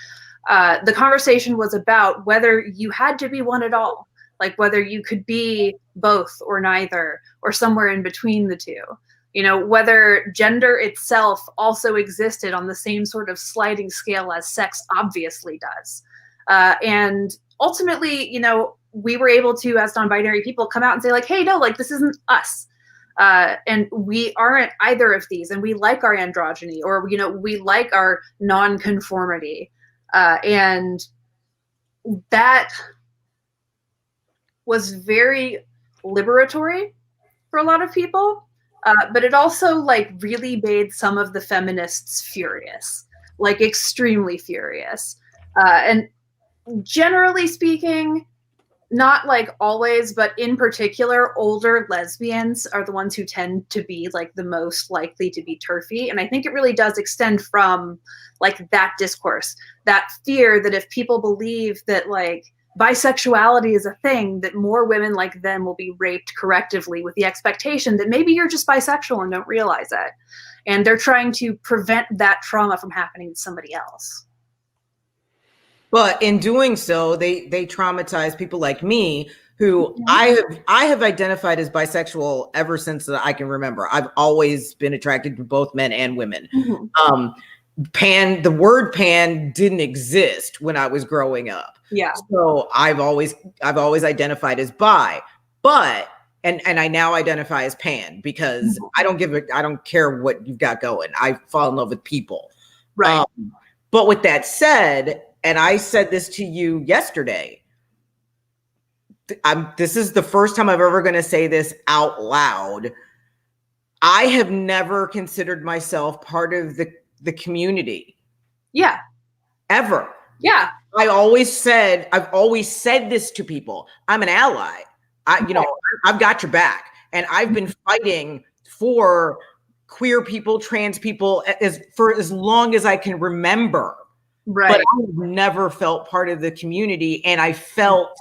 The conversation was about whether you had to be one at all, like whether you could be both or neither, or somewhere in between the two. You know, whether gender itself also existed on the same sort of sliding scale as sex obviously does. And ultimately, you know, we were able to, as non-binary people, come out and say, like, hey, no, like, this isn't us. And we aren't either of these, and we like our androgyny, or, you know, we like our non-conformity. And that was very liberatory for a lot of people, but it also, like, really made some of the feminists furious, like, extremely furious. And generally speaking, not, like, always, but in particular, older lesbians are the ones who tend to be, like, the most likely to be TERFy. And I think it really does extend from, like, that discourse, that fear that if people believe that, like, bisexuality is a thing, that more women like them will be raped correctively with the expectation that maybe you're just bisexual and don't realize it. And they're trying to prevent that trauma from happening to somebody else. But in doing so, they traumatize people like me, who I have identified as bisexual ever since I can remember. I've always been attracted to both men and women. The word pan didn't exist when I was growing up. Yeah. So I've always identified as bi, but and I now identify as pan, because I don't care what you've got going. I fall in love with people. Right. But with that said, and I said this to you yesterday, this is the first time I'm ever going to say this out loud. I have never considered myself part of the community. Yeah. Ever. Yeah. I've always said this to people. I'm an ally. I've got your back. And I've been fighting for queer people, trans people for as long as I can remember. Right. But I've never felt part of the community. And I felt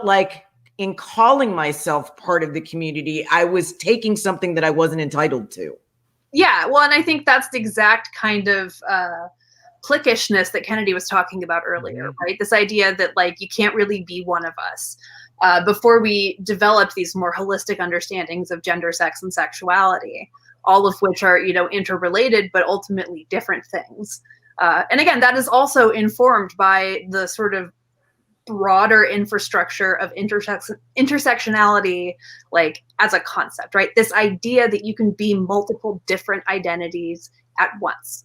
like, in calling myself part of the community, I was taking something that I wasn't entitled to. Yeah, well, and I think that's the exact kind of cliquishness that Kennedy was talking about earlier, right? This idea that, like, you can't really be one of us. Before we developed these more holistic understandings of gender, sex, and sexuality, all of which are, interrelated, but ultimately different things. And again, that is also informed by the sort of broader infrastructure of intersectionality, like, as a concept, right? This idea that you can be multiple different identities at once,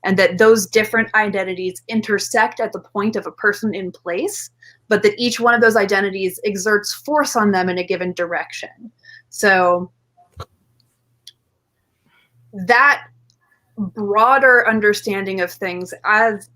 and that those different identities intersect at the point of a person in place, but that each one of those identities exerts force on them in a given direction. So that broader understanding of things as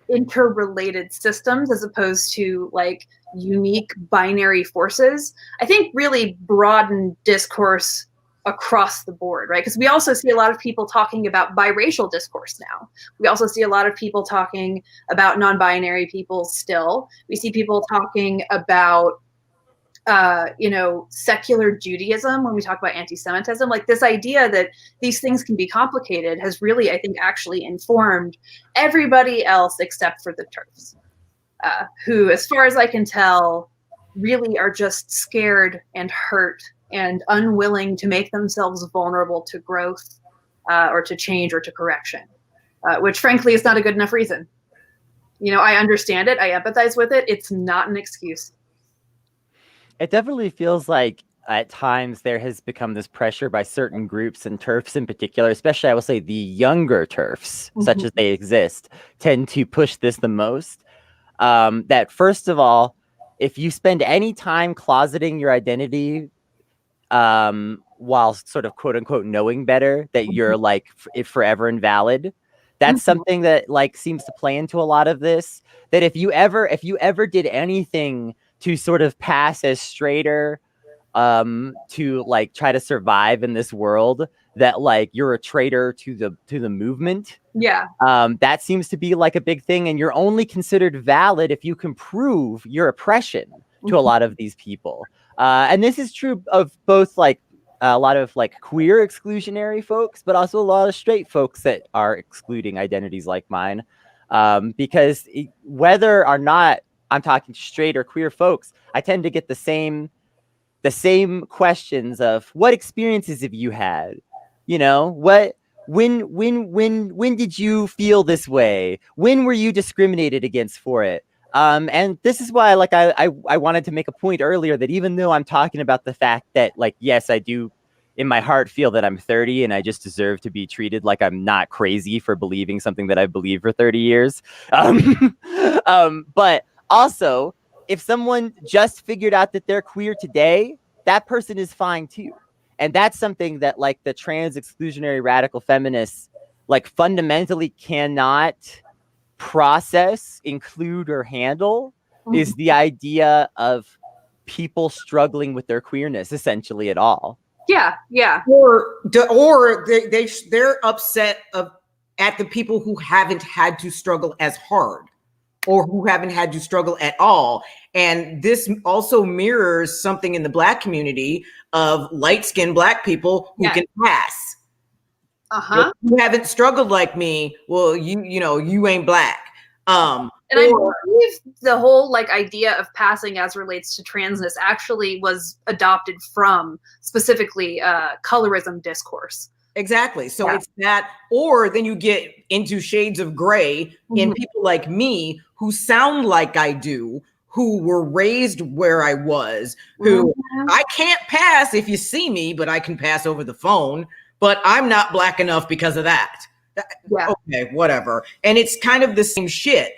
interrelated systems, as opposed to, like, unique binary forces, I think really broaden discourse across the board, right? Because we also see a lot of people talking about biracial discourse now. We also see a lot of people talking about non-binary people still. We see people talking about secular Judaism when we talk about anti-Semitism. Like, this idea that these things can be complicated has really, I think, actually informed everybody else except for the TERFs, who, as far as I can tell, really are just scared and hurt and unwilling to make themselves vulnerable to growth, or to change, or to correction, which frankly is not a good enough reason. I understand it. I empathize with it. It's not an excuse. It definitely feels like at times there has become this pressure by certain groups, and TERFs in particular, especially I will say the younger TERFs, such as they exist, tend to push this the most. That first of all, if you spend any time closeting your identity, while sort of quote unquote knowing better that you're like forever invalid, that's something that, like, seems to play into a lot of this. That if you ever did anything to sort of pass as straighter, to, like, try to survive in this world, that, like, you're a traitor to the movement. Yeah. That seems to be, like, a big thing, and you're only considered valid if you can prove your oppression to a lot of these people. And this is true of both, like, a lot of, like, queer exclusionary folks, but also a lot of straight folks that are excluding identities like mine. Because whether or not I'm talking straight or queer folks, I tend to get the same questions of, what experiences have you had? When did you feel this way? When were you discriminated against for it? And this is why, like, I wanted to make a point earlier that even though I'm talking about the fact that, like, yes, I do in my heart feel that I'm 30 and I just deserve to be treated like I'm not crazy for believing something that I've believed for 30 years. But also, if someone just figured out that they're queer today, that person is fine too. And that's something that, like, the trans exclusionary radical feminists, like, fundamentally cannot process, include, or handle, is the idea of people struggling with their queerness essentially at all. Yeah. Or they're upset at the people who haven't had to struggle as hard. or who haven't had to struggle at all. And this also mirrors something in the Black community of light-skinned Black people who can pass. If you haven't struggled like me, well, you ain't Black. And I believe the whole like idea of passing as relates to transness actually was adopted from specifically colorism discourse. Exactly. So it's that, or then you get into shades of gray in people like me who sound like I do, who were raised where I was, who I can't pass if you see me, but I can pass over the phone, but I'm not Black enough because of that. Okay, whatever. And it's kind of the same shit.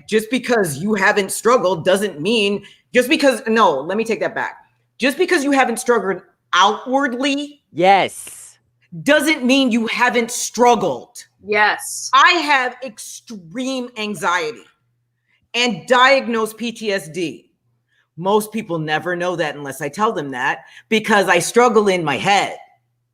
Just because you haven't struggled doesn't mean, let me take that back. Just because you haven't struggled outwardly, doesn't mean you haven't struggled. Yes. I have extreme anxiety and diagnosed PTSD. Most people never know that unless I tell them that, because I struggle in my head.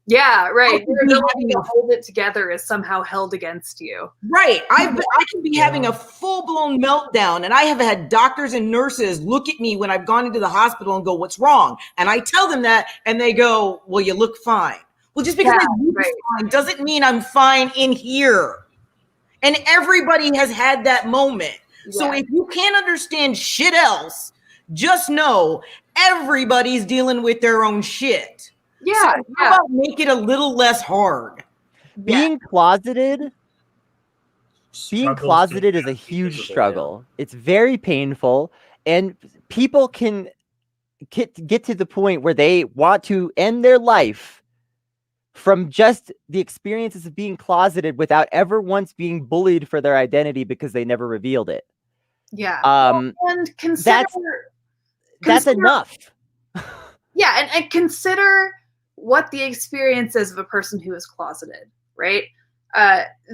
Yeah, right. Your ability to hold it together is somehow held against you. Right. I can be having a full-blown meltdown, and I have had doctors and nurses look at me when I've gone into the hospital and go, "What's wrong?" And I tell them that, and they go, "Well, you look fine." Well, just because I look fine doesn't mean I'm fine in here. And everybody has had that moment. So if you can't understand shit else, just know everybody's dealing with their own shit. So how about make it a little less hard? Being closeted is a huge struggle. It's very painful, and people can get to the point where they want to end their life from just the experiences of being closeted without ever once being bullied for their identity because they never revealed it. And that's enough. And consider what the experience is of a person who is closeted, right?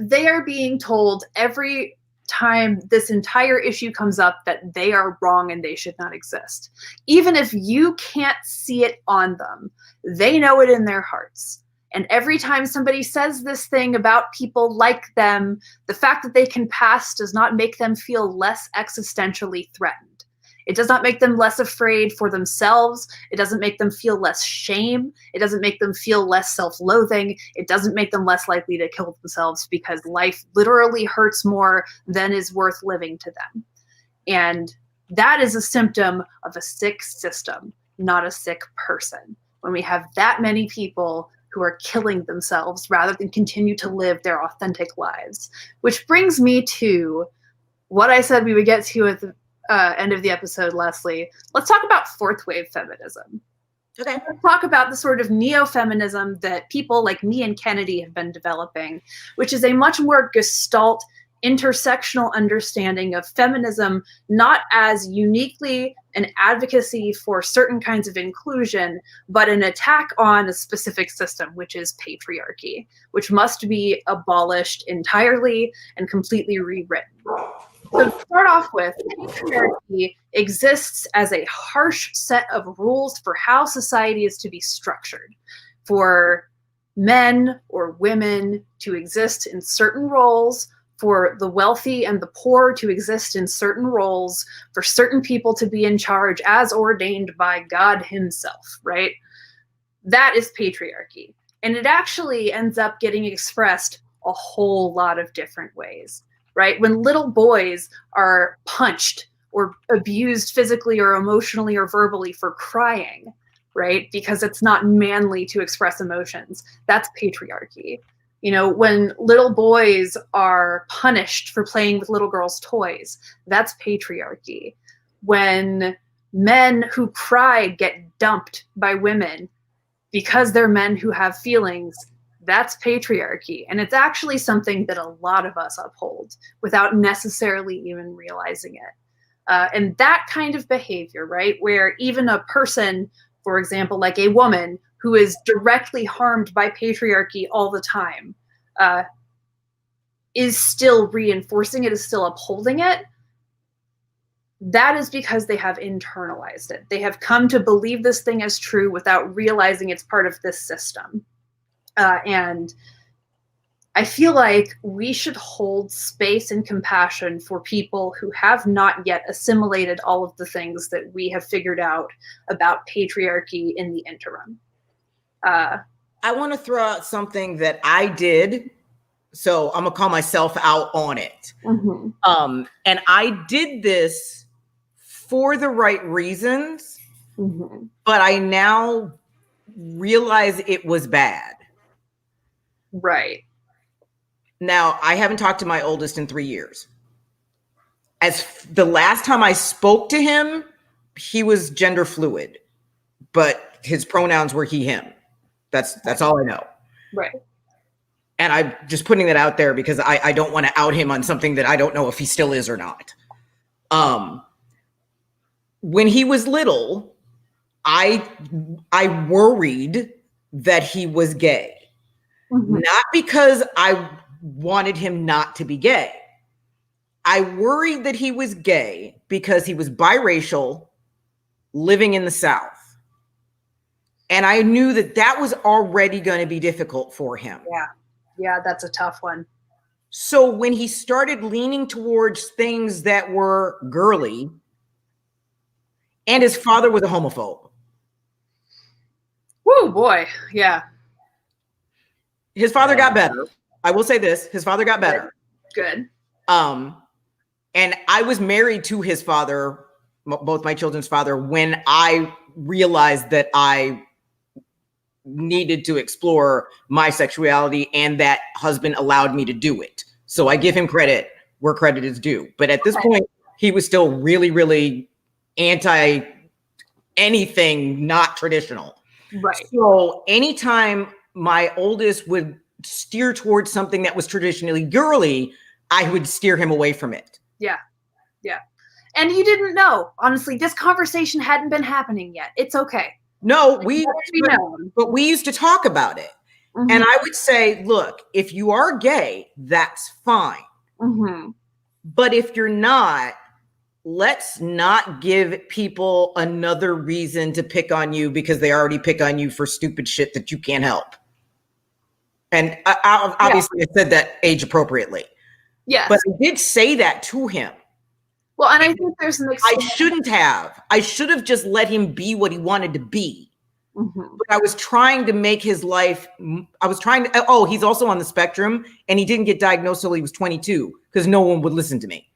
They are being told every time this entire issue comes up that they are wrong and they should not exist. Even if you can't see it on them, they know it in their hearts. And every time somebody says this thing about people like them, the fact that they can pass does not make them feel less existentially threatened. It does not make them less afraid for themselves. It doesn't make them feel less shame. It doesn't make them feel less self-loathing. It doesn't make them less likely to kill themselves because life literally hurts more than is worth living to them. And that is a symptom of a sick system, not a sick person. When we have that many people who are killing themselves rather than continue to live their authentic lives. Which brings me to what I said we would get to at the end of the episode, Leslie. Let's talk about fourth wave feminism. Okay. Let's talk about the sort of neo-feminism that people like me and Kennedy have been developing, which is a much more gestalt, intersectional understanding of feminism, not as uniquely an advocacy for certain kinds of inclusion, but an attack on a specific system, which is patriarchy, which must be abolished entirely and completely rewritten. So to start off with, patriarchy exists as a harsh set of rules for how society is to be structured, for men or women to exist in certain roles, for the wealthy and the poor to exist in certain roles, for certain people to be in charge as ordained by God himself, right? That is patriarchy. And it actually ends up getting expressed a whole lot of different ways, right? When little boys are punched or abused physically or emotionally or verbally for crying, right? Because it's not manly to express emotions, that's patriarchy. You know, when little boys are punished for playing with little girls' toys, that's patriarchy. When men who cry get dumped by women because they're men who have feelings, that's patriarchy. And it's actually something that a lot of us uphold without necessarily even realizing it. And that kind of behavior, right, where even a person, for example, like a woman who is directly harmed by patriarchy all the time, is still reinforcing it, is still upholding it, that is because they have internalized it. They have come to believe this thing as true without realizing it's part of this system. And I feel like we should hold space and compassion for people who have not yet assimilated all of the things that we have figured out about patriarchy in the interim. I want to throw out something that I did. So I'm gonna call myself out on it. Mm-hmm. And I did this for the right reasons, Mm-hmm. but I now realize it was bad. Right. Now, I haven't talked to my oldest in 3 years. As the last time I spoke to him, he was gender fluid, but his pronouns were he, him. That's all I know. Right. And I'm just putting that out there because I don't want to out him on something that I don't know if he still is or not. When he was little, I worried that he was gay. Mm-hmm. Not because I wanted him not to be gay. I worried that he was gay because he was biracial, living in the South. And I knew that that was already going to be difficult for him. Yeah. Yeah, that's a tough one. So when he started leaning towards things that were girly, and his father was a homophobe. Woo, boy. Yeah. His father got better. I will say this, his father got better. Good. And I was married to his father, both my children's father, when I realized that I needed to explore my sexuality and that husband allowed me to do it. So I give him credit where credit is due. But at this point, he was still really, really anti anything not traditional. Right. So anytime my oldest would steer towards something that was traditionally girly, I would steer him away from it. Yeah. Yeah. And you didn't know. Honestly, this conversation hadn't been happening yet. It's okay. No, but we used to talk about it. Mm-hmm. And I would say, look, if you are gay, that's fine. Mm-hmm. But if you're not, let's not give people another reason to pick on you because they already pick on you for stupid shit that you can't help. And I obviously I said that age appropriately. Yeah. But I did say that to him. Well, and I think there's an I shouldn't have. I should have just let him be what he wanted to be. Mm-hmm. But I was trying to make his life, he's also on the spectrum, and he didn't get diagnosed till he was 22 because no one would listen to me.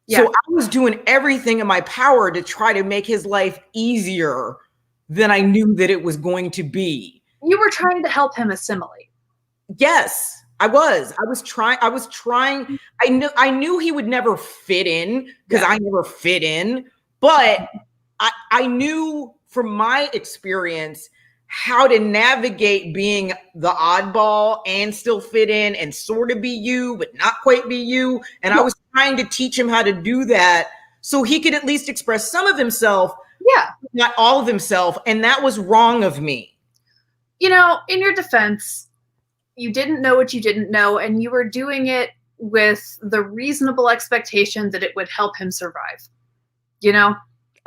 Yeah. So I was doing everything in my power to try to make his life easier than I knew that it was going to be. You were trying to help him assimilate. Yes. I was trying. I knew he would never fit in because I never fit in, but I knew from my experience how to navigate being the oddball and still fit in and sort of be you, but not quite be you. And I was trying to teach him how to do that so he could at least express some of himself. Yeah. Not all of himself. And that was wrong of me. You know, in your defense, you didn't know what you didn't know, and you were doing it with the reasonable expectation that it would help him survive, you know?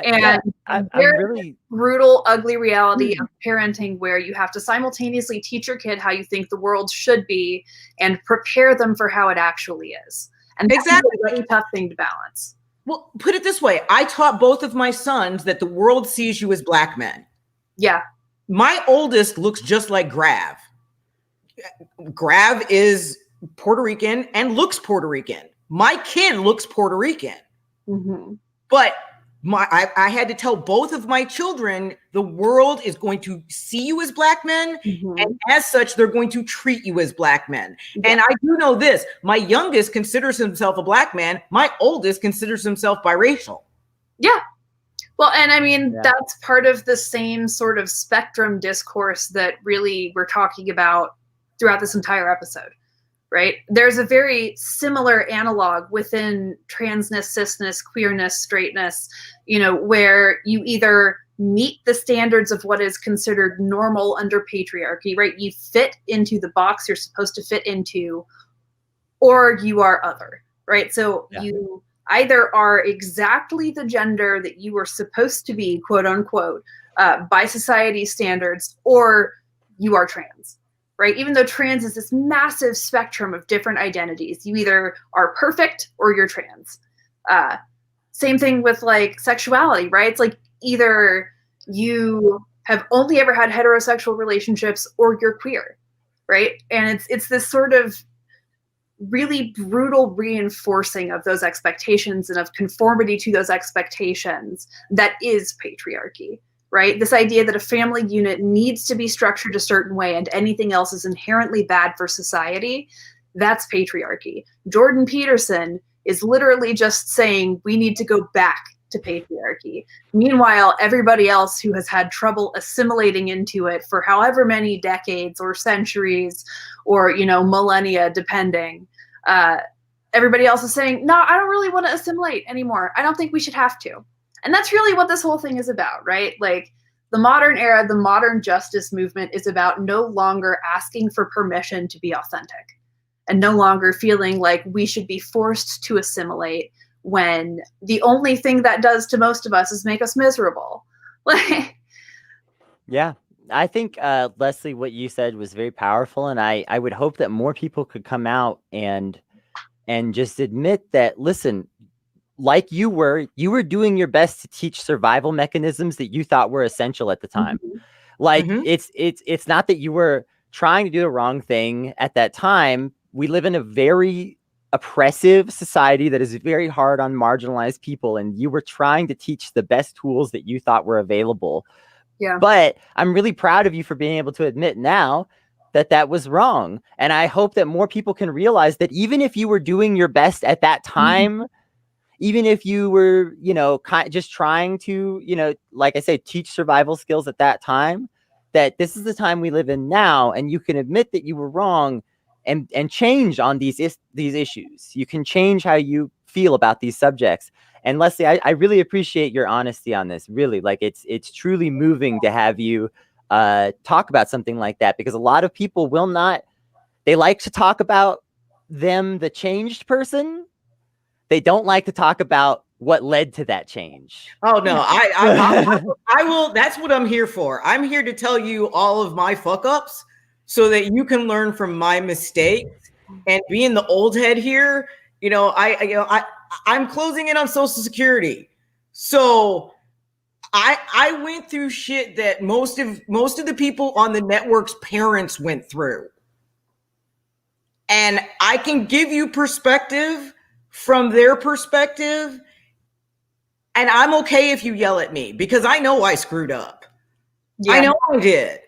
And I'm really brutal, ugly reality of parenting where you have to simultaneously teach your kid how you think the world should be and prepare them for how it actually is. And that's a really tough thing to balance. Well, put it this way. I taught both of my sons that the world sees you as Black men. Yeah. My oldest looks just like Grav. Grav is Puerto Rican and looks Puerto Rican. My kid looks Puerto Rican. Mm-hmm. But I had to tell both of my children the world is going to see you as Black men, and as such, they're going to treat you as Black men. Yeah. And I do know this. My youngest considers himself a Black man. My oldest considers himself biracial. Yeah. Well, and I mean, that's part of the same sort of spectrum discourse that really we're talking about throughout this entire episode, right? There's a very similar analog within transness, cisness, queerness, straightness, you know, where you either meet the standards of what is considered normal under patriarchy, right? You fit into the box you're supposed to fit into, or you are other, right? So you either are exactly the gender that you were supposed to be, quote unquote, by society's standards, or you are trans. right? Even though trans is this massive spectrum of different identities, you either are perfect or you're trans. Same thing with like sexuality, right? It's like either you have only ever had heterosexual relationships or you're queer, right? And it's this sort of really brutal reinforcing of those expectations and of conformity to those expectations that is patriarchy, right? This idea that a family unit needs to be structured a certain way and anything else is inherently bad for society, that's patriarchy. Jordan Peterson is literally just saying we need to go back to patriarchy. Meanwhile, everybody else who has had trouble assimilating into it for however many decades or centuries or, you know, millennia, depending, everybody else is saying, no, I don't really want to assimilate anymore. I don't think we should have to. And that's really what this whole thing is about, right? Like the modern era, the modern justice movement is about no longer asking for permission to be authentic and no longer feeling like we should be forced to assimilate when the only thing that does to most of us is make us miserable. Yeah, I think, Leslie, what you said was very powerful. And I would hope that more people could come out and just admit that, listen, like you were doing your best to teach survival mechanisms that you thought were essential at the time. Mm-hmm. Like it's not that you were trying to do the wrong thing at that time. We live in a very oppressive society that is very hard on marginalized people, and you were trying to teach the best tools that you thought were available. Yeah. But I'm really proud of you for being able to admit now that that was wrong. And I hope that more people can realize that even if you were doing your best at that time, even if you were, you know, just trying to, you know, like I say, teach survival skills at that time, that this is the time we live in now, and you can admit that you were wrong and change on these issues. You can change how you feel about these subjects. And Leslie, I really appreciate your honesty on this. Really, like it's truly moving to have you talk about something like that, because a lot of people will not. They like to talk about the changed person. They don't like to talk about what led to that change. Oh no, I will. That's what I'm here for. I'm here to tell you all of my fuck ups so that you can learn from my mistakes. And being the old head here, you know, I'm closing in on Social Security. So I went through shit that most of the people on the network's parents went through. And I can give you perspective from their perspective. And I'm okay if you yell at me because I know I screwed up. Yeah. I know I did.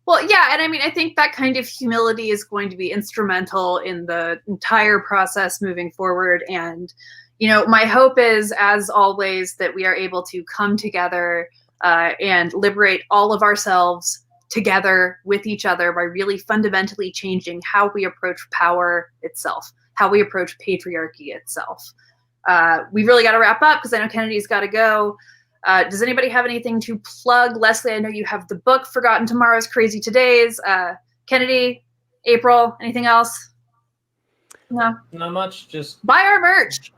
Well, yeah. And I mean, I think that kind of humility is going to be instrumental in the entire process moving forward. And, you know, my hope is, as always, that we are able to come together and liberate all of ourselves together with each other by really fundamentally changing how we approach power itself, how we approach patriarchy itself. We really got to wrap up because I know Kennedy's got to go. Does anybody have anything to plug? Leslie, I know you have the book Forgotten Tomorrows, Crazy Todays. Kennedy, April, anything else? No? Not much. Just buy our merch.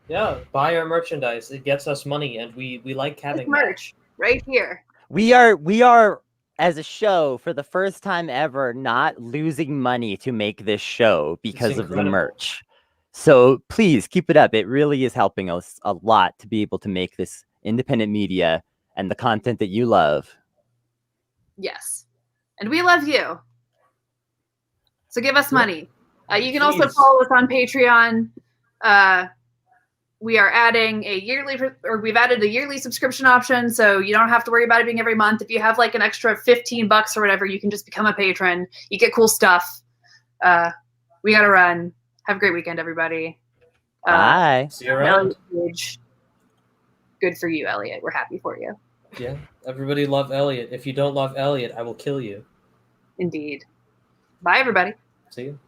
Yeah, buy our merchandise. It gets us money, and we like having merch right here. We are as a show, for the first time ever, not losing money to make this show because of the merch. So please keep it up. It really is helping us a lot to be able to make this independent media and the content that you love. Yes. And we love you. So give us money. You can also follow us on Patreon. We are adding we've added a yearly subscription option, so you don't have to worry about it being every month. If you have like an extra $15 or whatever, you can just become a patron. You get cool stuff. We gotta run. Have a great weekend, everybody. Bye. See you around. Good for you, Elliot. We're happy for you. Yeah. Everybody love Elliot. If you don't love Elliot, I will kill you. Indeed. Bye, everybody. See you.